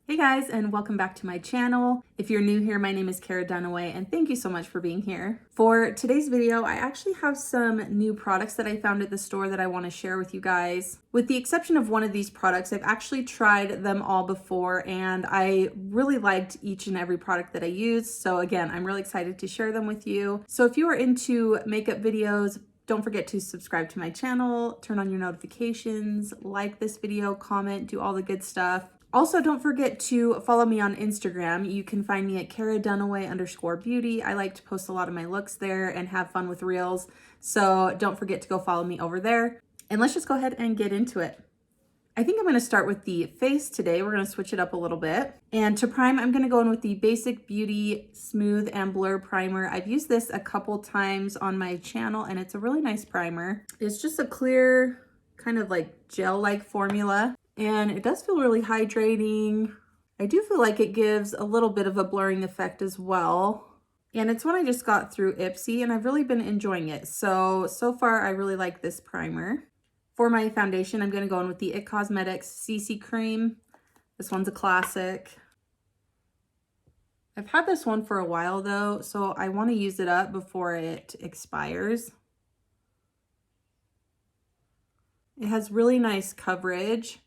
Hey guys, and welcome back to my channel. If you're new here, my name is Cara Dunaway, and thank you so much for being here. For today's video, I actually have some new products that I found at the store that I want to share with you guys. With the exception of one of these products, I've actually tried them all before, and I really liked each and every product that I used. So again, I'm really excited to share them with you. So if you are into makeup videos, don't forget to subscribe to my channel, turn on your notifications, like this video, comment, do all the good stuff. Also, don't forget to follow me on Instagram. You can find me at CaraDunaway_beauty. I like to post a lot of my looks there and have fun with reels. So don't forget to go follow me over there. And let's just go ahead and get into it. I think I'm going to start with the face today. We're going to switch it up a little bit. And to prime, I'm going to go in with the Basic Beauty Smooth and Blur Primer. I've used this a couple times on my channel and it's a really nice primer. It's just a clear, kind of like gel-like formula. And it does feel really hydrating. I do feel like it gives a little bit of a blurring effect as well. And it's one I just got through Ipsy and I've really been enjoying it. So far I really like this primer. For my foundation, I'm gonna go in with the IT Cosmetics CC Cream. This one's a classic. I've had this one for a while though, so I wanna use it up before it expires. It has really nice coverage.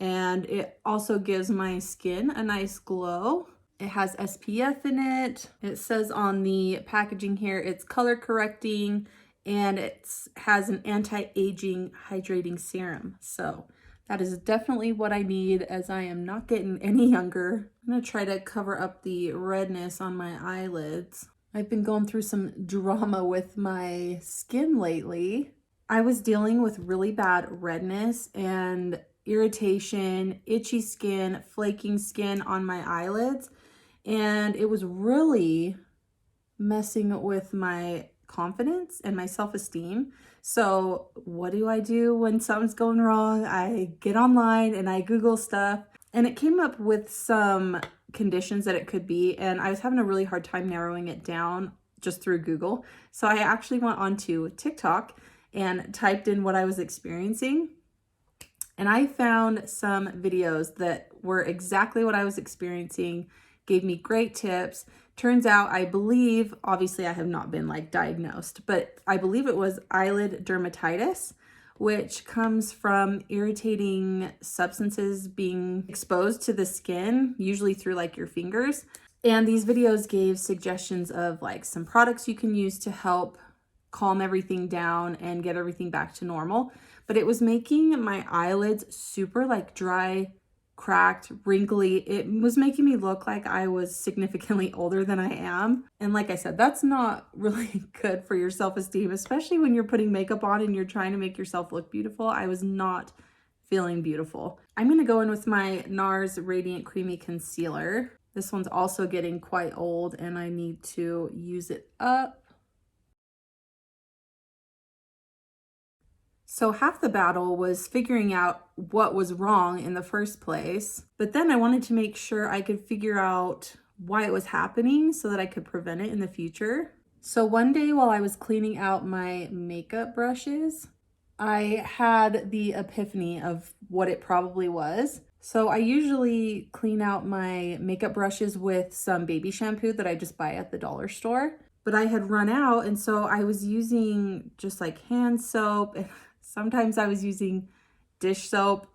And it also gives my skin a nice glow. It has SPF in it. It says on the packaging here, it's color correcting and it has an anti-aging hydrating serum. So that is definitely what I need as I am not getting any younger. I'm gonna try to cover up the redness on my eyelids. I've been going through some drama with my skin lately. I was dealing with really bad redness and irritation, itchy skin, flaking skin on my eyelids, and it was really messing with my confidence and my self-esteem. So what do I do when something's going wrong? I get online and I Google stuff, and it came up with some conditions that it could be, and I was having a really hard time narrowing it down just through Google. So I actually went onto TikTok and typed in what I was experiencing. And I found some videos that were exactly what I was experiencing, gave me great tips. Turns out, I believe, obviously I have not been like diagnosed, but I believe it was eyelid dermatitis, which comes from irritating substances being exposed to the skin, usually through like your fingers. And these videos gave suggestions of like some products you can use to help calm everything down and get everything back to normal. But it was making my eyelids super like dry, cracked, wrinkly. It was making me look like I was significantly older than I am. And like I said, that's not really good for your self-esteem, especially when you're putting makeup on and you're trying to make yourself look beautiful. I was not feeling beautiful. I'm gonna go in with my NARS Radiant Creamy Concealer. This one's also getting quite old and I need to use it up. So half the battle was figuring out what was wrong in the first place, but then I wanted to make sure I could figure out why it was happening so that I could prevent it in the future. So one day while I was cleaning out my makeup brushes, I had the epiphany of what it probably was. So I usually clean out my makeup brushes with some baby shampoo that I just buy at the dollar store, but I had run out, and so I was using just like hand soap. Sometimes I was using dish soap.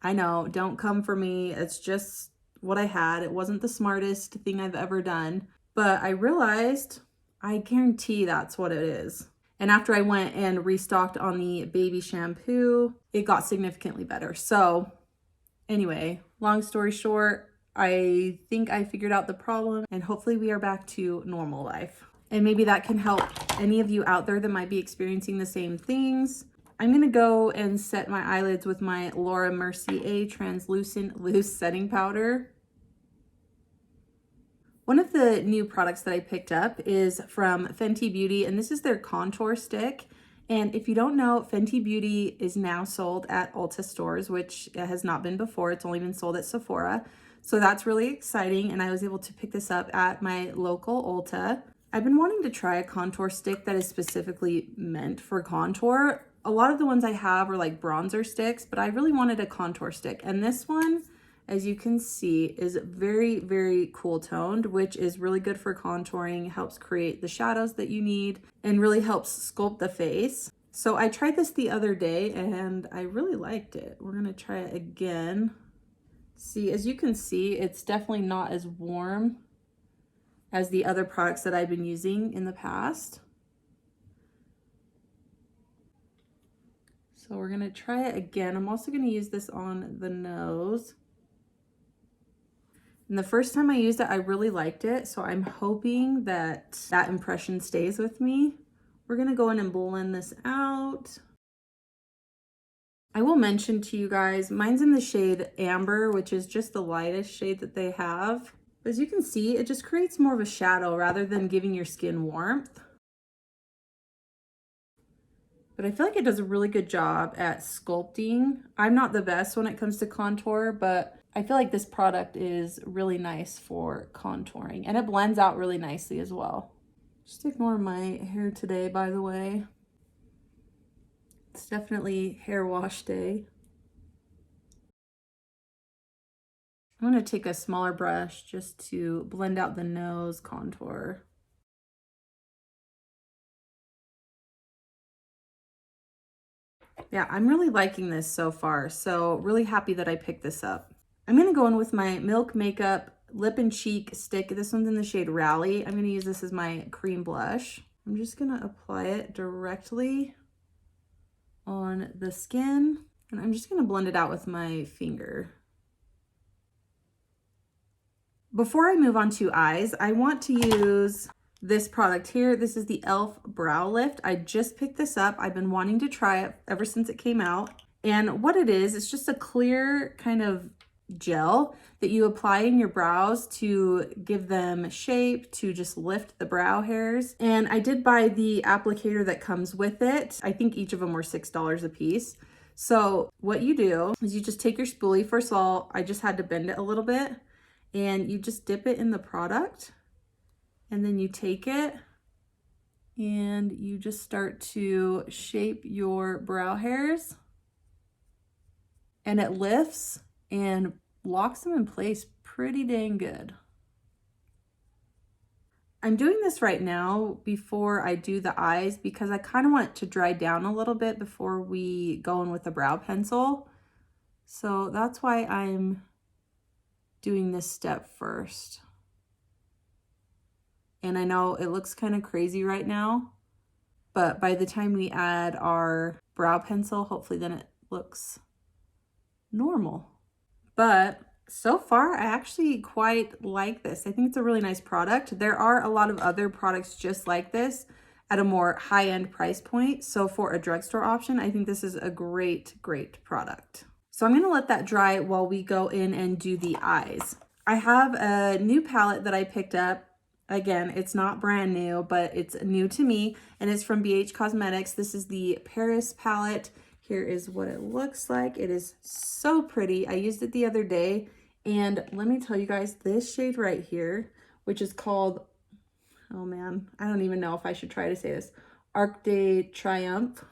I know, don't come for me. It's just what I had. It wasn't the smartest thing I've ever done, but I realized I guarantee that's what it is. And after I went and restocked on the baby shampoo, it got significantly better. So anyway, long story short, I think I figured out the problem and hopefully we are back to normal life. And maybe that can help any of you out there that might be experiencing the same things. I'm gonna go and set my eyelids with my Laura Mercier Translucent Loose Setting Powder. One of the new products that I picked up is from Fenty Beauty, and this is their contour stick. And if you don't know, Fenty Beauty is now sold at Ulta stores, which it has not been before. It's only been sold at Sephora. So that's really exciting, and I was able to pick this up at my local Ulta. I've been wanting to try a contour stick that is specifically meant for contour. A lot of the ones I have are like bronzer sticks, but I really wanted a contour stick. And this one as you can see, is very, very cool toned, which is really good for contouring, helps create the shadows that you need, and really helps sculpt the face. So I tried this the other day and I really liked it. We're gonna try it again. See, as you can see, it's definitely not as warm as the other products that I've been using in the past. So we're gonna try it again. I'm also gonna use this on the nose. And the first time I used it, I really liked it. So I'm hoping that that impression stays with me. We're gonna go in and blend this out. I will mention to you guys, mine's in the shade Amber, which is just the lightest shade that they have. As you can see, it just creates more of a shadow rather than giving your skin warmth. But I feel like it does a really good job at sculpting. I'm not the best when it comes to contour, but I feel like this product is really nice for contouring, and it blends out really nicely as well. Just ignore my hair today, by the way. It's definitely hair wash day. I'm gonna take a smaller brush just to blend out the nose contour. Yeah, I'm really liking this so far, so really happy that I picked this up. I'm gonna go in with my Milk Makeup Lip and Cheek Stick. This one's in the shade Rally. I'm gonna use this as my cream blush. I'm just gonna apply it directly on the skin, and I'm just gonna blend it out with my finger. Before I move on to eyes, I want to use this product here. This is the E.L.F. Brow Lift. I just picked this up. I've been wanting to try it ever since it came out. And what it is, it's just a clear kind of gel that you apply in your brows to give them shape, to just lift the brow hairs. And I did buy the applicator that comes with it. I think each of them were $6 a piece. So what you do is you just take your spoolie. First of all, I just had to bend it a little bit, and you just dip it in the product, and then you take it and you just start to shape your brow hairs, and it lifts and locks them in place pretty dang good. I'm doing this right now before I do the eyes because I kind of want it to dry down a little bit before we go in with the brow pencil. So that's why I'm doing this step first. And I know it looks kind of crazy right now, but by the time we add our brow pencil, hopefully then it looks normal. But so far, I actually quite like this. I think it's a really nice product. There are a lot of other products just like this at a more high-end price point. So for a drugstore option, I think this is a great, great product. So I'm gonna let that dry while we go in and do the eyes. I have a new palette that I picked up. Again, it's not brand new, but it's new to me, and it's from BH Cosmetics. This is the Paris palette. Here is what it looks like. It is so pretty. I used it the other day, and let me tell you guys, this shade right here, which is called, oh man, I don't even know if I should try to say this, Arc de Triomphe.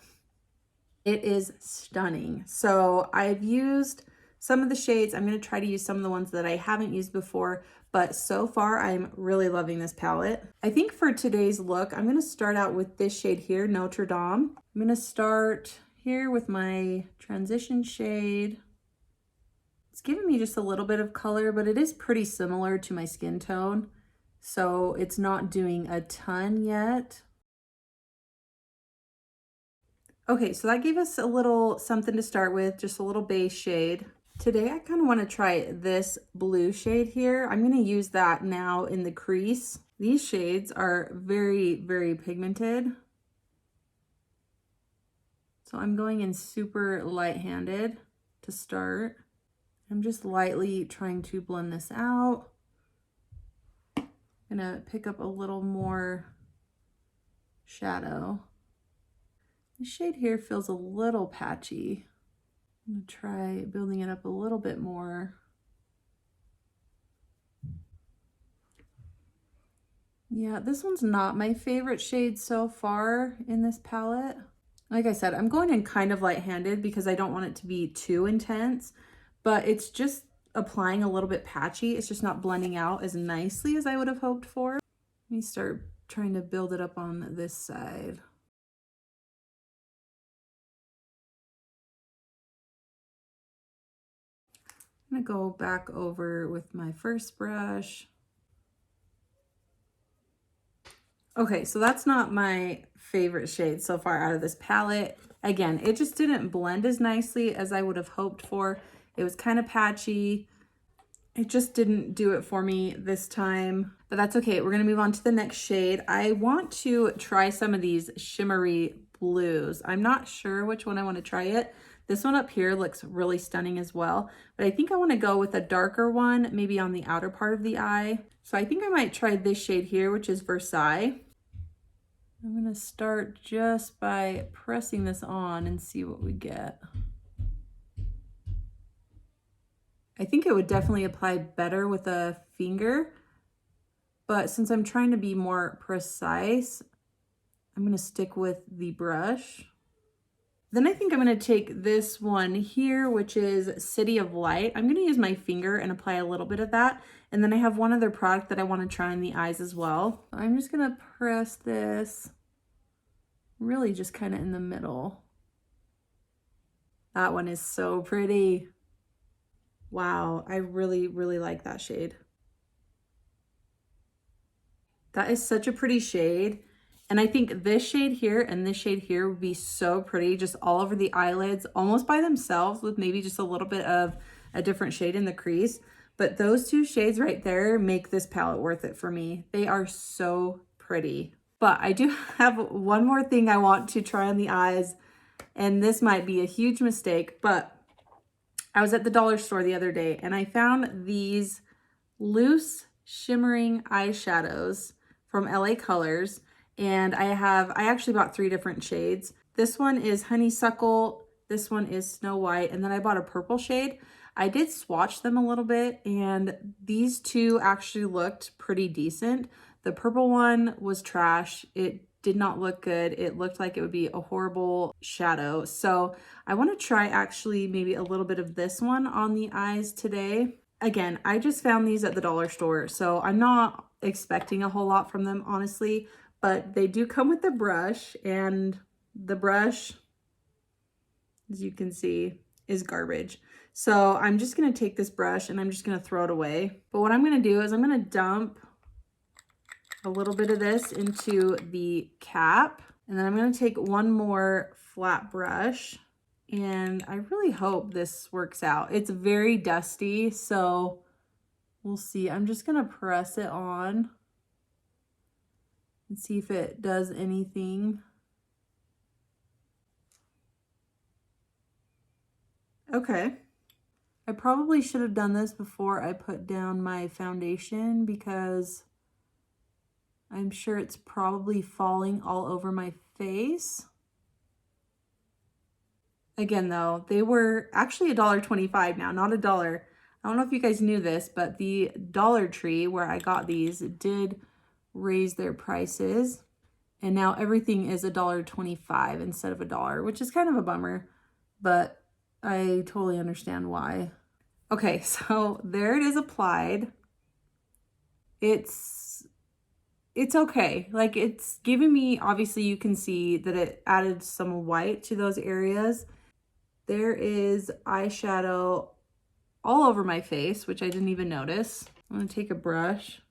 It is stunning. So I've used some of the shades. I'm going to try to use some of the ones that I haven't used before, but so far I'm really loving this palette. I think for today's look, I'm going to start out with this shade here, Notre Dame. I'm going to start here with my transition shade. It's giving me just a little bit of color, but it is pretty similar to my skin tone, so it's not doing a ton yet. Okay, so that gave us a little something to start with, just a little base shade. Today, I kind of want to try this blue shade here. I'm going to use that now in the crease. These shades are very, very pigmented. So I'm going in super light-handed to start. I'm just lightly trying to blend this out. I'm gonna pick up a little more shadow. The shade here feels a little patchy. I'm gonna try building it up a little bit more. Yeah, this one's not my favorite shade so far in this palette. Like I said, I'm going in kind of light-handed because I don't want it to be too intense, but it's just applying a little bit patchy. It's just not blending out as nicely as I would have hoped for. Let me start trying to build it up on this side. I'm gonna go back over with my first brush. Okay, so that's not my favorite shade so far out of this palette. Again, it just didn't blend as nicely as I would have hoped for. It was kind of patchy. It just didn't do it for me this time, but that's okay. We're gonna move on to the next shade. I want to try some of these shimmery blues. I'm not sure which one I want to try it. This one up here looks really stunning as well, but I think I want to go with a darker one, maybe on the outer part of the eye. So I think I might try this shade here, which is Versailles. I'm gonna start just by pressing this on and see what we get. I think it would definitely apply better with a finger, but since I'm trying to be more precise, I'm gonna stick with the brush. Then I think I'm gonna take this one here, which is City of Light. I'm gonna use my finger and apply a little bit of that. And then I have one other product that I wanna try on the eyes as well. I'm just gonna press this really just kind of in the middle. That one is so pretty. Wow, I really, really like that shade. That is such a pretty shade. And I think this shade here and this shade here would be so pretty just all over the eyelids, almost by themselves with maybe just a little bit of a different shade in the crease. But those two shades right there make this palette worth it for me. They are so pretty. But I do have one more thing I want to try on the eyes, and this might be a huge mistake, but I was at the dollar store the other day and I found these loose shimmering eyeshadows from LA Colors, and I actually bought 3 different shades. This one is Honeysuckle, this one is Snow White, and then I bought a purple shade. I did swatch them a little bit and these two actually looked pretty decent. The purple one was trash. It did not look good. It looked like it would be a horrible shadow. So I want to try actually maybe a little bit of this one on the eyes today. Again, I just found these at the dollar store, so I'm not expecting a whole lot from them, honestly, but they do come with the brush, and the brush, as you can see, is garbage. So I'm just going to take this brush and I'm just going to throw it away. But what I'm going to do is I'm going to dump a little bit of this into the cap, and then I'm going to take one more flat brush, and I really hope this works out. It's very dusty, so we'll see. I'm just going to press it on and see if it does anything. Okay. I probably should have done this before I put down my foundation because I'm sure it's probably falling all over my face. Again, though, they were actually $1.25 now, not $1. I don't know if you guys knew this, but the Dollar Tree where I got these did raise their prices, and now everything is $1.25 instead of $1, which is kind of a bummer, but I totally understand why. Okay, so there it is applied. It's okay. Like, it's giving me, obviously you can see that it added some white to those areas. There is eyeshadow all over my face, which I didn't even notice. I'm gonna take a brush.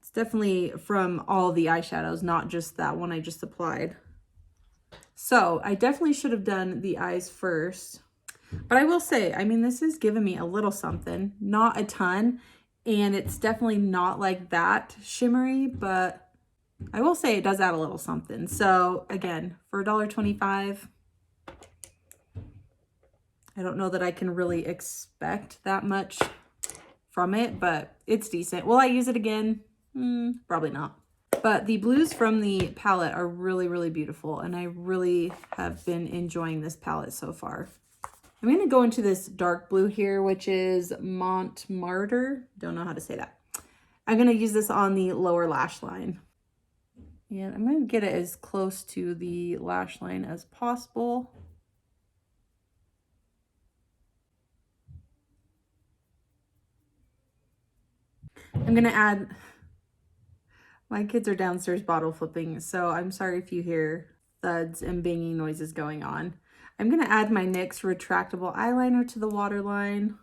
It's definitely from all the eyeshadows, not just that one I just applied. So I definitely should have done the eyes first. But I will say, I mean, this is giving me a little something, not a ton. And it's definitely not like that shimmery, but I will say it does add a little something. So again, for $1.25, I don't know that I can really expect that much from it, but it's decent. Will I use it again? Probably not. But the blues from the palette are really, really beautiful, and I really have been enjoying this palette so far. I'm going to go into this dark blue here, which is Montmartre. Don't know how to say that. I'm going to use this on the lower lash line. And I'm going to get it as close to the lash line as possible. I'm gonna add, my kids are downstairs bottle flipping, so I'm sorry if you hear thuds and banging noises going on. I'm gonna add my NYX Retractable Eyeliner to the waterline.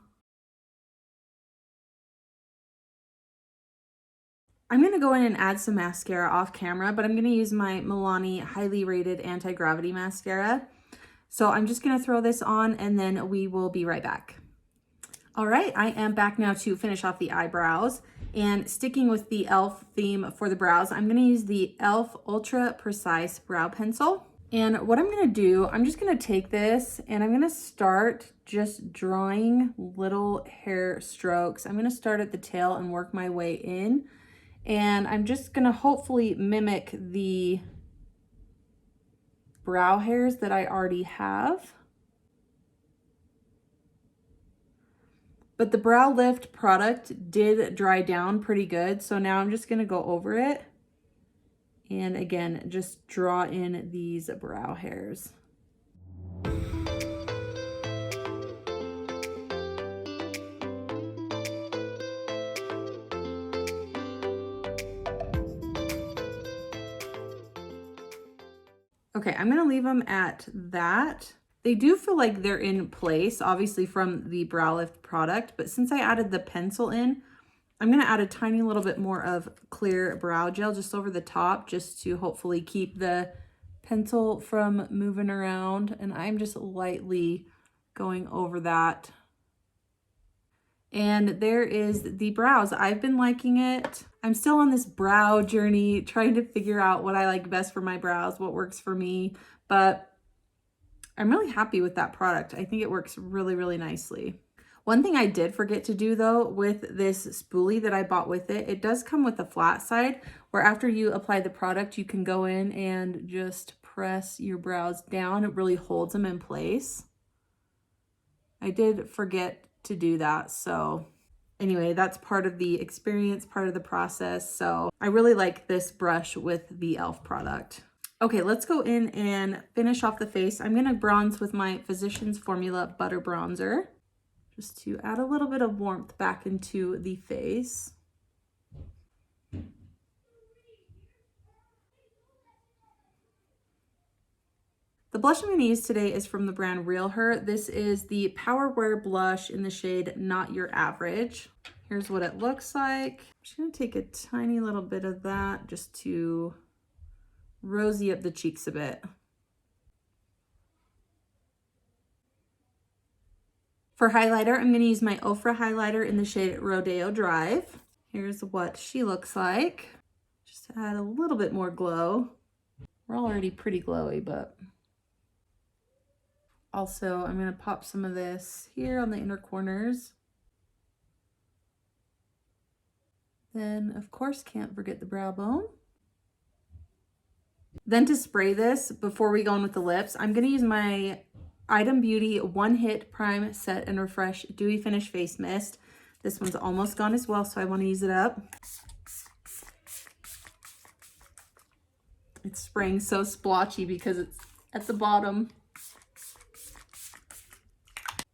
I'm gonna go in and add some mascara off camera, but I'm gonna use my MILANI highly rated Antigravity mascara. So I'm just gonna throw this on and then we will be right back. All right, I am back now to finish off the eyebrows, and sticking with the e.l.f. theme for the brows, I'm gonna use the e.l.f. Ultra Precise Brow Pencil. And what I'm gonna do, I'm just gonna take this and I'm gonna start just drawing little hair strokes. I'm gonna start at the tail and work my way in. And I'm just gonna hopefully mimic the brow hairs that I already have. But the Brow Lift product did dry down pretty good, so now I'm just gonna go over it. And again, just draw in these brow hairs. Okay, I'm gonna leave them at that. They do feel like they're in place, obviously from the Brow Lift product, but since I added the pencil in, I'm gonna add a tiny little bit more of clear brow gel just over the top, just to hopefully keep the pencil from moving around. And I'm just lightly going over that. And there is the brows. I've been liking it. I'm still on this brow journey, trying to figure out what I like best for my brows, what works for me, but I'm really happy with that product. I think it works really, really nicely. One thing I did forget to do though with this spoolie that I bought with it, it does come with a flat side where after you apply the product, you can go in and just press your brows down. It really holds them in place. I did forget to do that. So anyway, that's part of the experience, part of the process. So I really like this brush with the e.l.f. product. Okay, let's go in and finish off the face. I'm gonna bronze with my Physicians Formula Butter Bronzer, just to add a little bit of warmth back into the face. The blush I'm gonna use today is from the brand REALHER. This is the Power Wear Blush in the shade Not Your Average. Here's what it looks like. I'm just gonna take a tiny little bit of that just to rosy up the cheeks a bit. For highlighter, I'm going to use my OFRA highlighter in the shade Rodeo Drive. Here's what she looks like. Just to add a little bit more glow. We're already pretty glowy, but also I'm going to pop some of this here on the inner corners. Then, of course, can't forget the brow bone. Then to spray this, before we go in with the lips, I'm going to use my Item Beauty One Hit Prime Set and Refresh Dewy Finish Face Mist. This one's almost gone as well, so I want to use it up. It's spraying so splotchy because it's at the bottom.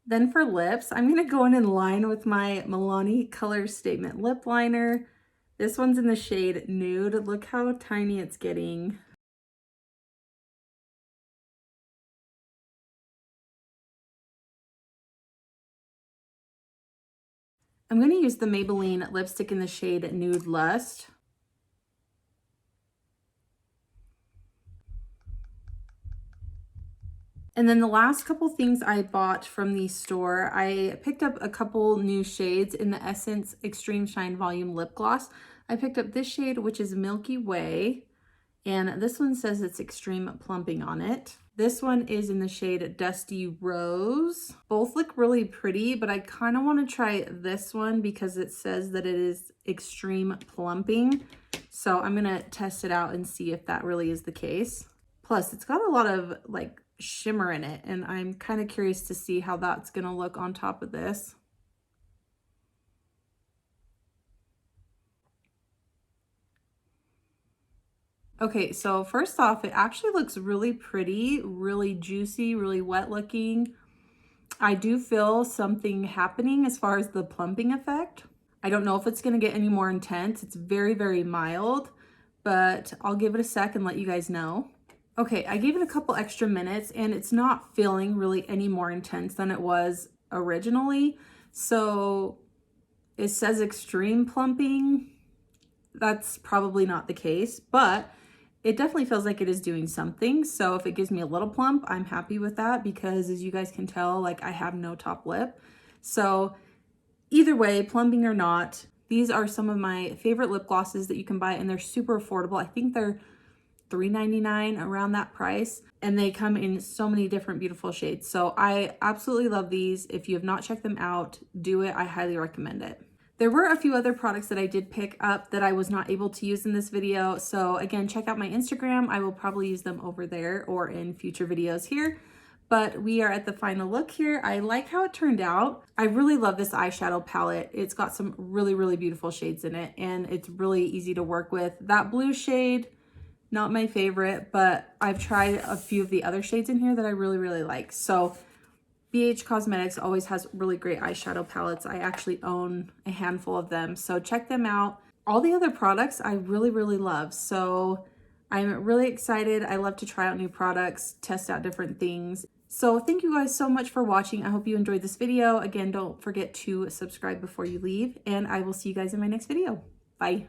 Then for lips, I'm going to go in line with my MILANI Color Statement Lip Liner. This one's in the shade Nude. Look how tiny it's getting. I'm going to use the Maybelline lipstick in the shade Nude Lust. And then the last couple things I bought from the store, I picked up a couple new shades in the Essence Extreme Shine Volume Lip Gloss. I picked up this shade, which is Milky Way, and this one says it's Extreme Plumping on it. This one is in the shade Dusty Rose. Both look really pretty, but I kind of want to try this one because it says that it is Extreme Plumping. So I'm going to test it out and see if that really is the case. Plus, it's got a lot of like shimmer in it, and I'm kind of curious to see how that's going to look on top of this. Okay, so first off, it actually looks really pretty, really juicy, really wet looking. I do feel something happening as far as the plumping effect. I don't know if it's gonna get any more intense. It's very, very mild, but I'll give it a sec and let you guys know. Okay, I gave it a couple extra minutes and it's not feeling really any more intense than it was originally. So it says extreme plumping. That's probably not the case, but it definitely feels like it is doing something. So if it gives me a little plump, I'm happy with that because as you guys can tell, like I have no top lip. So either way, plumping or not, these are some of my favorite lip glosses that you can buy and they're super affordable. I think they're $3.99, around that price, and they come in so many different beautiful shades. So I absolutely love these. If you have not checked them out, do it. I highly recommend it. There were a few other products that I did pick up that I was not able to use in this video. So again, check out my Instagram. I will probably use them over there or in future videos here. But we are at the final look here. I like how it turned out. I really love this eyeshadow palette. It's got some really, really beautiful shades in it and it's really easy to work with. That blue shade, not my favorite, but I've tried a few of the other shades in here that I really, really like. So BH Cosmetics always has really great eyeshadow palettes. I actually own a handful of them, so check them out. All the other products I really, really love. So I'm really excited. I love to try out new products, test out different things. So thank you guys so much for watching. I hope you enjoyed this video. Again, don't forget to subscribe before you leave, and I will see you guys in my next video. Bye.